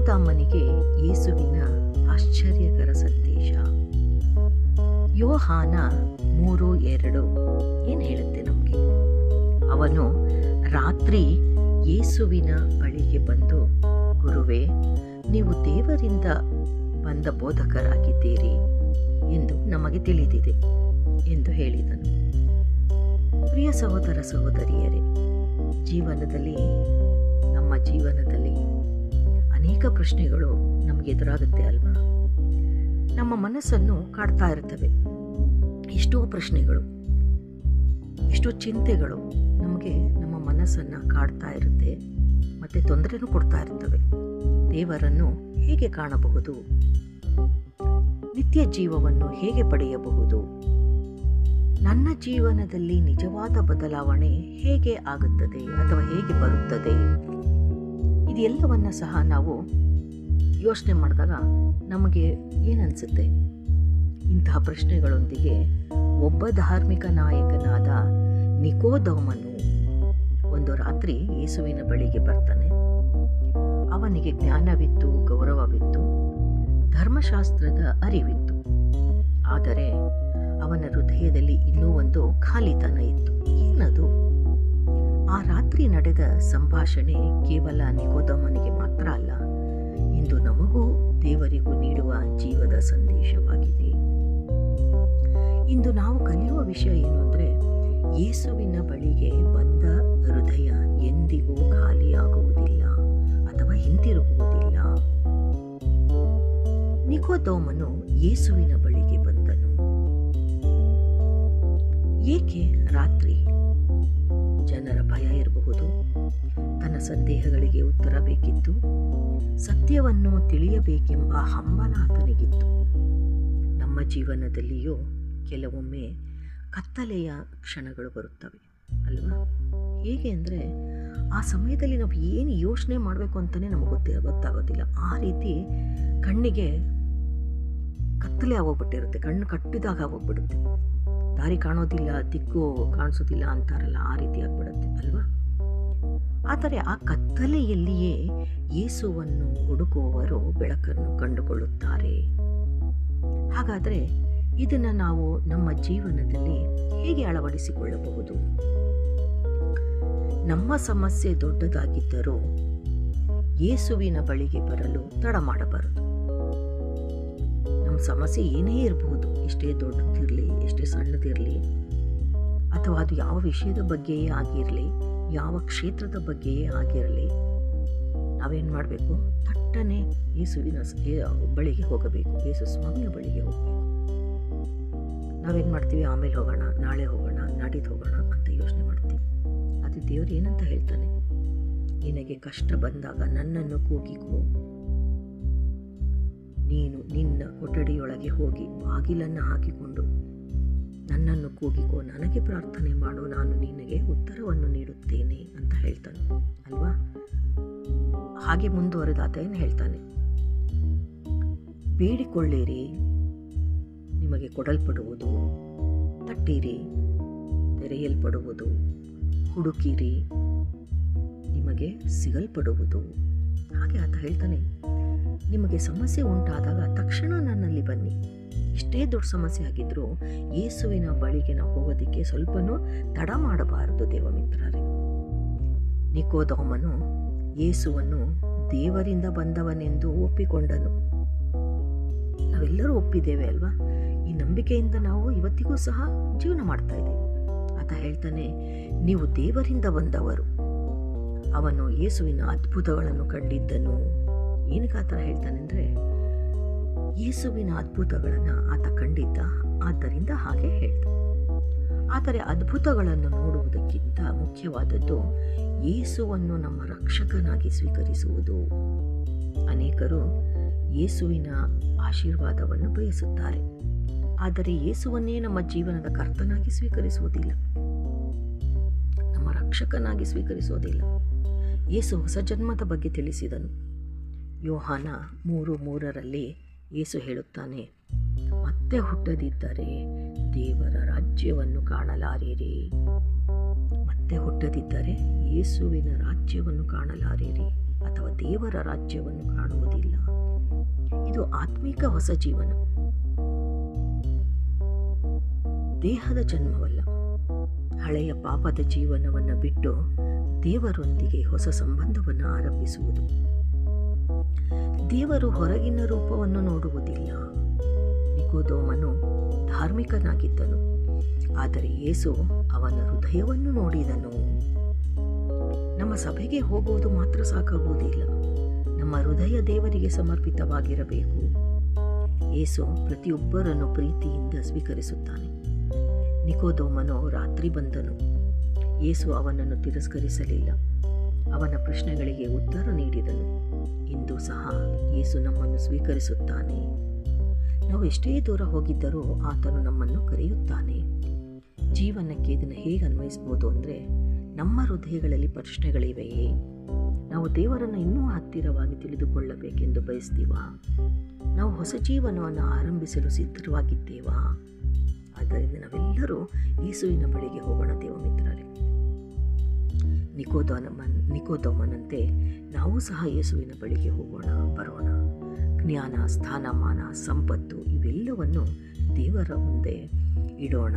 ನಿಕೋದೇಮನಿಗೆ ಯೇಸುವಿನ ಆಶ್ಚರ್ಯಕರ ಸಂದೇಶ. ಯೋಹಾನ 3:2 ಏನು ಹೇಳುತ್ತೆ ನಮಗೆ? ಅವನು ರಾತ್ರಿ ಯೇಸುವಿನ ಬಳಿಗೆ ಬಂದು, ಗುರುವೇ, ನೀವು ದೇವರಿಂದ ಬಂದ ಬೋಧಕರಾಗಿದ್ದೀರಿ ಎಂದು ನಮಗೆ ತಿಳಿದಿದೆ ಎಂದು ಹೇಳಿದನು. ಪ್ರಿಯ ಸಹೋದರ ಸಹೋದರಿಯರೇ, ನಮ್ಮ ಜೀವನದಲ್ಲಿ ಅನೇಕ ಪ್ರಶ್ನೆಗಳು ನಮಗೆ ಎದುರಾಗುತ್ತೆ ಅಲ್ವಾ? ನಮ್ಮ ಮನಸ್ಸನ್ನು ಕಾಡ್ತಾ ಇರ್ತವೆ ಎಷ್ಟೋ ಪ್ರಶ್ನೆಗಳು, ಎಷ್ಟೋ ಚಿಂತೆಗಳು ನಮಗೆ ನಮ್ಮ ಮನಸ್ಸನ್ನು ಕಾಡ್ತಾ ಇರುತ್ತೆ ಮತ್ತು ತೊಂದರೆನೂ ಕೊಡ್ತಾ ಇರ್ತವೆ. ದೇವರನ್ನು ಹೇಗೆ ಕಾಣಬಹುದು? ನಿತ್ಯ ಜೀವವನ್ನು ಹೇಗೆ ಪಡೆಯಬಹುದು? ನನ್ನ ಜೀವನದಲ್ಲಿ ನಿಜವಾದ ಬದಲಾವಣೆ ಹೇಗೆ ಆಗುತ್ತದೆ ಅಥವಾ ಹೇಗೆ ಬರುತ್ತದೆ? ಇದೆಲ್ಲವನ್ನ ಸಹ ನಾವು ಯೋಚನೆ ಮಾಡಿದಾಗ ನಮಗೆ ಏನನ್ಸುತ್ತೆ? ಇಂತಹ ಪ್ರಶ್ನೆಗಳೊಂದಿಗೆ ಒಬ್ಬ ಧಾರ್ಮಿಕ ನಾಯಕನಾದ ನಿಕೋದೇಮನು ಒಂದು ರಾತ್ರಿ ಯೇಸುವಿನ ಬಳಿಗೆ ಬರ್ತಾನೆ. ಅವನಿಗೆ ಜ್ಞಾನವಿತ್ತು, ಗೌರವವಿತ್ತು, ಧರ್ಮಶಾಸ್ತ್ರದ ಅರಿವಿತ್ತು. ಆದರೆ ಅವನ ಹೃದಯದಲ್ಲಿ ಇನ್ನೂ ಒಂದು ಖಾಲಿತನ ಇತ್ತು. ಏನದು? ಆ ರಾತ್ರಿ ನಡೆದ ಸಂಭಾಷಣೆ ಕೇವಲ ನಿಕೋದೇಮನಿಗೆ ಮಾತ್ರ ಅಲ್ಲ, ಇಂದು ನಮಗೂ ದೇವರಿಗೂ ನೀಡುವ ಜೀವದ ಸಂದೇಶವಾಗಿದೆ. ಇಂದು ನಾವು ಕಲಿಯುವ ವಿಷಯ ಏನು ಅಂದರೆ, ಯೇಸುವಿನ ಬಳಿಗೆ ಬಂದ ಹೃದಯ ಎಂದಿಗೂ ಖಾಲಿಯಾಗುವುದಿಲ್ಲ ಅಥವಾ ಹಿಂತಿರುಗುವುದಿಲ್ಲ. ನಿಕೋದೇಮನು ಯೇಸುವಿನ ಬಳಿಗೆ ಬಂದನು. ಏಕೆ ರಾತ್ರಿ? ಜನರ ಭಯ ಇರಬಹುದು, ತನ್ನ ಸಂದೇಹಗಳಿಗೆ ಉತ್ತರ ಬೇಕಿತ್ತು, ಸತ್ಯವನ್ನು ತಿಳಿಯಬೇಕೆಂಬ ಹಂಬಲ ಆತನಿಗಿತ್ತು. ನಮ್ಮ ಜೀವನದಲ್ಲಿಯೂ ಕೆಲವೊಮ್ಮೆ ಕತ್ತಲೆಯ ಕ್ಷಣಗಳು ಬರುತ್ತವೆ ಅಲ್ವಾ? ಹೇಗೆ ಅಂದರೆ, ಆ ಸಮಯದಲ್ಲಿ ನಾವು ಏನು ಯೋಚನೆ ಮಾಡಬೇಕು ಅಂತಲೇ ನಮಗೆ ಗೊತ್ತಾಗೋದಿಲ್ಲ. ಆ ರೀತಿ ಕಣ್ಣಿಗೆ ಕತ್ತಲೆ ಆಗೋಗ್ಬಿಟ್ಟಿರುತ್ತೆ, ಕಣ್ಣು ಕಟ್ಟಿದಾಗ ಆಗೋಗ್ಬಿಡುತ್ತೆ, ದಾರಿ ಕಾಣೋದಿಲ್ಲ, ದಿಕ್ಕು ಕಾಣಿಸೋದಿಲ್ಲ ಅಂತಾರಲ್ಲ, ಆ ರೀತಿ ಆಗ್ಬಿಡುತ್ತೆ ಅಲ್ವಾ? ಆದರೆ ಆ ಕತ್ತಲೆಯಲ್ಲಿಯೇ ಯೇಸುವನ್ನು ಹುಡುಕುವವರು ಬೆಳಕನ್ನು ಕಂಡುಕೊಳ್ಳುತ್ತಾರೆ. ಹಾಗಾದರೆ ಇದನ್ನು ನಾವು ನಮ್ಮ ಜೀವನದಲ್ಲಿ ಹೇಗೆ ಅಳವಡಿಸಿಕೊಳ್ಳಬಹುದು? ನಮ್ಮ ಸಮಸ್ಯೆ ದೊಡ್ಡದಾಗಿದ್ದರೂ ಯೇಸುವಿನ ಬಳಿಗೆ ಬರಲು ತಡ ಮಾಡಬಾರದು. ನಮ್ಮ ಸಮಸ್ಯೆ ಏನೇ ಇರಬಹುದು, ಎಷ್ಟೇ ದೊಡ್ಡದಿರಲಿ, ಎಷ್ಟೇ ಸಣ್ಣದಿರಲಿ, ಅಥವಾ ಅದು ಯಾವ ವಿಷಯದ ಬಗ್ಗೆಯೇ ಆಗಿರಲಿ, ಯಾವ ಕ್ಷೇತ್ರದ ಬಗ್ಗೆಯೇ ಆಗಿರಲಿ, ನಾವೇನು ಮಾಡಬೇಕು? ಥಟ್ಟನೆ ಯೇಸುವಿನ ಬಳಿಗೆ ಹೋಗಬೇಕು, ಯೇಸು ಸ್ವಾಮಿಯ ಬಳಿಗೆ ಹೋಗಬೇಕು. ನಾವೇನು ಮಾಡ್ತೀವಿ? ಆಮೇಲೆ ಹೋಗೋಣ, ನಾಳೆ ಹೋಗೋಣ, ನಾಡಿದ್ದು ಹೋಗೋಣ ಅಂತ ಯೋಚನೆ ಮಾಡ್ತೀವಿ. ಅದು ದೇವರು ಏನಂತ ಹೇಳ್ತಾನೆ? ನಿನಗೆ ಕಷ್ಟ ಬಂದಾಗ ನನ್ನನ್ನು ಕೂಗಿಕೋ, ನೀನು ನಿನ್ನ ಕೊಠಡಿಯೊಳಗೆ ಹೋಗಿ ಬಾಗಿಲನ್ನು ಹಾಕಿಕೊಂಡು ನನ್ನನ್ನು ಕೂಗಿಕೋ, ನನಗೆ ಪ್ರಾರ್ಥನೆ ಮಾಡು, ನಾನು ನಿನಗೆ ಉತ್ತರವನ್ನು ನೀಡುತ್ತೇನೆ ಅಂತ ಹೇಳ್ತಾನೆ ಅಲ್ವಾ? ಹಾಗೆ ಮುಂದುವರೆದಾತ ಏನು ಹೇಳ್ತಾನೆ? ಬೇಡಿಕೊಳ್ಳಿರಿ, ನಿಮಗೆ ಕೊಡಲ್ಪಡುವುದು, ತಟ್ಟಿರಿ, ತೆರೆಯಲ್ಪಡುವುದು, ಹುಡುಕಿರಿ, ನಿಮಗೆ ಸಿಗಲ್ಪಡುವುದು. ಹಾಗೆ ಆತ ಹೇಳ್ತಾನೆ, ನಿಮಗೆ ಸಮಸ್ಯೆ ಉಂಟಾದಾಗ ತಕ್ಷಣ ನನ್ನಲ್ಲಿ ಬನ್ನಿ. ಎಷ್ಟೇ ದೊಡ್ಡ ಸಮಸ್ಯೆ ಆಗಿದ್ರೂ ಯೇಸುವಿನ ಬಳಿಗೆ ನಾವು ಹೋಗೋದಕ್ಕೆ ಸ್ವಲ್ಪನೂ ತಡ ಮಾಡಬಾರದು ದೇವಮಿತ್ರರೇ. ನಿಕೋದೇಮನು ಯೇಸುವನ್ನು ದೇವರಿಂದ ಬಂದವನೆಂದು ಒಪ್ಪಿಕೊಂಡನು. ನಾವೆಲ್ಲರೂ ಒಪ್ಪಿದ್ದೇವೆ ಅಲ್ವಾ? ಈ ನಂಬಿಕೆಯಿಂದ ನಾವು ಇವತ್ತಿಗೂ ಸಹ ಜೀವನ ಮಾಡ್ತಾ ಇದ್ದೀವಿ. ಆತ ಹೇಳ್ತಾನೆ, ನೀವು ದೇವರಿಂದ ಬಂದವರು. ಅವನು ಯೇಸುವಿನ ಅದ್ಭುತಗಳನ್ನು ಕಂಡಿದ್ದನು. ಏನಕ್ಕೆ ಆ ಥರ ಹೇಳ್ತಾನೆ ಅಂದರೆ, ಯೇಸುವಿನ ಅದ್ಭುತಗಳನ್ನು ಆತ ಕಂಡಿದ್ದ, ಆದ್ದರಿಂದ ಹಾಗೆ ಹೇಳ್ತಾನೆ. ಆದರೆ ಅದ್ಭುತಗಳನ್ನು ನೋಡುವುದಕ್ಕಿಂತ ಮುಖ್ಯವಾದದ್ದು ಯೇಸುವನ್ನು ನಮ್ಮ ರಕ್ಷಕನಾಗಿ ಸ್ವೀಕರಿಸುವುದು. ಅನೇಕರು ಯೇಸುವಿನ ಆಶೀರ್ವಾದವನ್ನು ಬಯಸುತ್ತಾರೆ, ಆದರೆ ಯೇಸುವನ್ನೇ ನಮ್ಮ ಜೀವನದ ಕರ್ತನಾಗಿ ಸ್ವೀಕರಿಸುವುದಿಲ್ಲ, ನಮ್ಮ ರಕ್ಷಕನಾಗಿ ಸ್ವೀಕರಿಸುವುದಿಲ್ಲ. ಯೇಸು ಹೊಸ ಜನ್ಮದ ಬಗ್ಗೆ ತಿಳಿಸಿದನು. ಯೋಹಾನ 3:3 ಯೇಸು ಹೇಳುತ್ತಾನೆ, ಮತ್ತೆ ಹುಟ್ಟದಿದ್ದರೆ ದೇವರ ರಾಜ್ಯವನ್ನು ಕಾಣಲಾರಿರಿ. ಮತ್ತೆ ಹುಟ್ಟದಿದ್ದರೆ ಯೇಸುವಿನ ರಾಜ್ಯವನ್ನು ಕಾಣಲಾರಿರಿ. ಅಥವಾ ದೇವರ ರಾಜ್ಯವನ್ನು ಕಾಣುವುದಿಲ್ಲ. ಇದು ಆತ್ಮಿಕ ಹೊಸ ಜೀವನ, ದೇಹದ ಜನ್ಮವಲ್ಲ. ಹಳೆಯ ಪಾಪದ ಜೀವನವನ್ನು ಬಿಟ್ಟು ದೇವರೊಂದಿಗೆ ಹೊಸ ಸಂಬಂಧವನ್ನು ಆರಂಭಿಸುವುದು. ದೇವರು ಹೊರಗಿನ ರೂಪವನ್ನು ನೋಡುವುದಿಲ್ಲ. ನಿಕೋದೇಮನು ಧಾರ್ಮಿಕನಾಗಿದ್ದನು, ಆದರೆ ಯೇಸು ಅವನ ಹೃದಯವನ್ನು ನೋಡಿದನು. ನಮ್ಮ ಸಭೆಗೆ ಹೋಗುವುದು ಮಾತ್ರ ಸಾಕಾಗುವುದಿಲ್ಲ. ನಮ್ಮ ಹೃದಯ ದೇವರಿಗೆ ಸಮರ್ಪಿತವಾಗಿರಬೇಕು. ಯೇಸು ಪ್ರತಿಯೊಬ್ಬರನ್ನು ಪ್ರೀತಿಯಿಂದ ಸ್ವೀಕರಿಸುತ್ತಾನೆ. ನಿಕೋದೇಮನು ರಾತ್ರಿ ಬಂದನು. ಯೇಸು ಅವನನ್ನು ತಿರಸ್ಕರಿಸಲಿಲ್ಲ. ಅವನ ಪ್ರಶ್ನೆಗಳಿಗೆ ಉತ್ತರ ನೀಡಿದನು. ಇಂದು ಸಹ ಯೇಸು ನಮ್ಮನ್ನು ಸ್ವೀಕರಿಸುತ್ತಾನೆ. ನಾವು ಎಷ್ಟೇ ದೂರ ಹೋಗಿದ್ದರೂ ಆತನು ನಮ್ಮನ್ನು ಕರೆಯುತ್ತಾನೆ. ಜೀವನಕ್ಕೆ ಇದನ್ನು ಹೇಗೆ ಅನ್ವಯಿಸ್ಬೋದು ಅಂದರೆ, ನಮ್ಮ ಹೃದಯಗಳಲ್ಲಿ ಪ್ರಶ್ನೆಗಳಿವೆಯೇ? ನಾವು ದೇವರನ್ನು ಇನ್ನೂ ಹತ್ತಿರವಾಗಿ ತಿಳಿದುಕೊಳ್ಳಬೇಕೆಂದು ಬಯಸ್ತೀವಾ? ನಾವು ಹೊಸ ಜೀವನವನ್ನು ಆರಂಭಿಸಲು ಸಿದ್ಧವಾಗಿದ್ದೇವಾ? ಆದ್ದರಿಂದ ನಾವೆಲ್ಲರೂ ಯೇಸುವಿನ ಬಳಿಗೆ ಹೋಗೋಣ ದೇವಮಿತ್ರರೇ. ನಿಕೋದೇಮನಂತೆ ನಾವು ಸಹ ಯೇಸುವಿನ ಬಳಿಗೆ ಹೋಗೋಣ, ಬರೋಣ. ಜ್ಞಾನ, ಸ್ಥಾನಮಾನ, ಸಂಪತ್ತು ಇವೆಲ್ಲವನ್ನು ದೇವರ ಮುಂದೆ ಇಡೋಣ.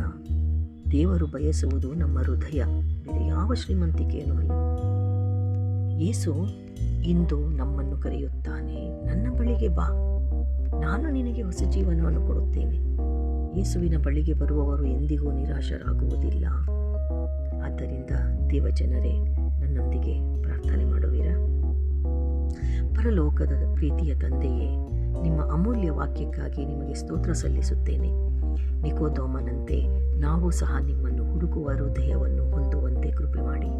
ದೇವರು ಬಯಸುವುದು ನಮ್ಮ ಹೃದಯ, ಬೇರೆ ಯಾವ ಶ್ರೀಮಂತಿಕೆಯೂ ಅಲ್ಲ. ಯೇಸು ಇಂದು ನಮ್ಮನ್ನು ಕರೆಯುತ್ತಾನೆ. ನನ್ನ ಬಳಿಗೆ ಬಾ, ನಾನು ನಿನಗೆ ಹೊಸ ಜೀವನವನ್ನು ಕೊಡುತ್ತೇನೆ. ಯೇಸುವಿನ ಬಳಿಗೆ ಬರುವವರು ಎಂದಿಗೂ ನಿರಾಶರಾಗುವುದಿಲ್ಲ. ಆದ್ದರಿಂದ ದೇವಜನರೇ, ನನ್ನೊಂದಿಗೆ ಪ್ರಾರ್ಥನೆ ಮಾಡುವಿರಾ? ಪರಲೋಕದ ಪ್ರೀತಿಯ ತಂದೆಯೇ, ನಿಮ್ಮ ಅಮೂಲ್ಯ ವಾಕ್ಯಕ್ಕಾಗಿ ನಿಮಗೆ ಸ್ತೋತ್ರ ಸಲ್ಲಿಸುತ್ತೇನೆ. ನಿಕೋದೇಮನಂತೆ ನಾವು ಸಹ ನಿಮ್ಮನ್ನು ಹುಡುಕುವ ಹೃದಯವನ್ನು ಹೊಂದುವಂತೆ ಕೃಪೆ ಮಾಡಿ.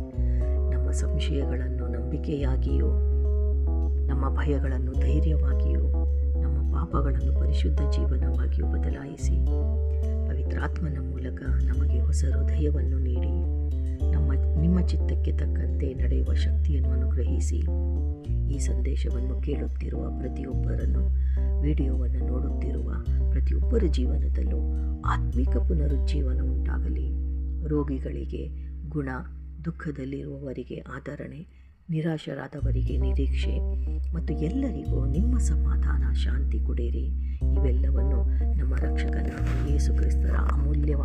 ನಮ್ಮ ಸಂಶಯಗಳನ್ನು ನಂಬಿಕೆಯಾಗಿಯೂ, ನಮ್ಮ ಭಯಗಳನ್ನು ಧೈರ್ಯವಾಗಿಯೂ, ನಮ್ಮ ಪಾಪಗಳನ್ನು ಪರಿಶುದ್ಧ ಜೀವನವಾಗಿಯೂ ಬದಲಾಯಿಸಿ ಪವಿತ್ರಾತ್ಮನ ಮೂಲಕ ನಮಗೆ ಹೊಸ ಹೃದಯವನ್ನು ನೀಡಿ ನಿಮ್ಮ ಚಿತ್ತಕ್ಕೆ ತಕ್ಕಂತೆ ನಡೆಯುವ ಶಕ್ತಿಯನ್ನು ಅನುಗ್ರಹಿಸಿ. ಈ ಸಂದೇಶವನ್ನು ಕೇಳುತ್ತಿರುವ ಪ್ರತಿಯೊಬ್ಬರನ್ನು, ವಿಡಿಯೋವನ್ನು ನೋಡುತ್ತಿರುವ ಪ್ರತಿಯೊಬ್ಬರ ಜೀವನದಲ್ಲೂ ಆತ್ಮಿಕ ಪುನರುಜ್ಜೀವನ ಉಂಟಾಗಲಿ. ರೋಗಿಗಳಿಗೆ ಗುಣ, ದುಃಖದಲ್ಲಿರುವವರಿಗೆ ಆದರಣೆ, ನಿರಾಶರಾದವರಿಗೆ ನಿರೀಕ್ಷೆ ಮತ್ತು ಎಲ್ಲರಿಗೂ ನಿಮ್ಮ ಸಮಾಧಾನ, ಶಾಂತಿ ಕೊಡಿರಿ. ಇವೆಲ್ಲವನ್ನು ನಮ್ಮ ರಕ್ಷಕನಾದ ಯೇಸು ಕ್ರಿಸ್ತರ ಅಮೂಲ್ಯವಾದ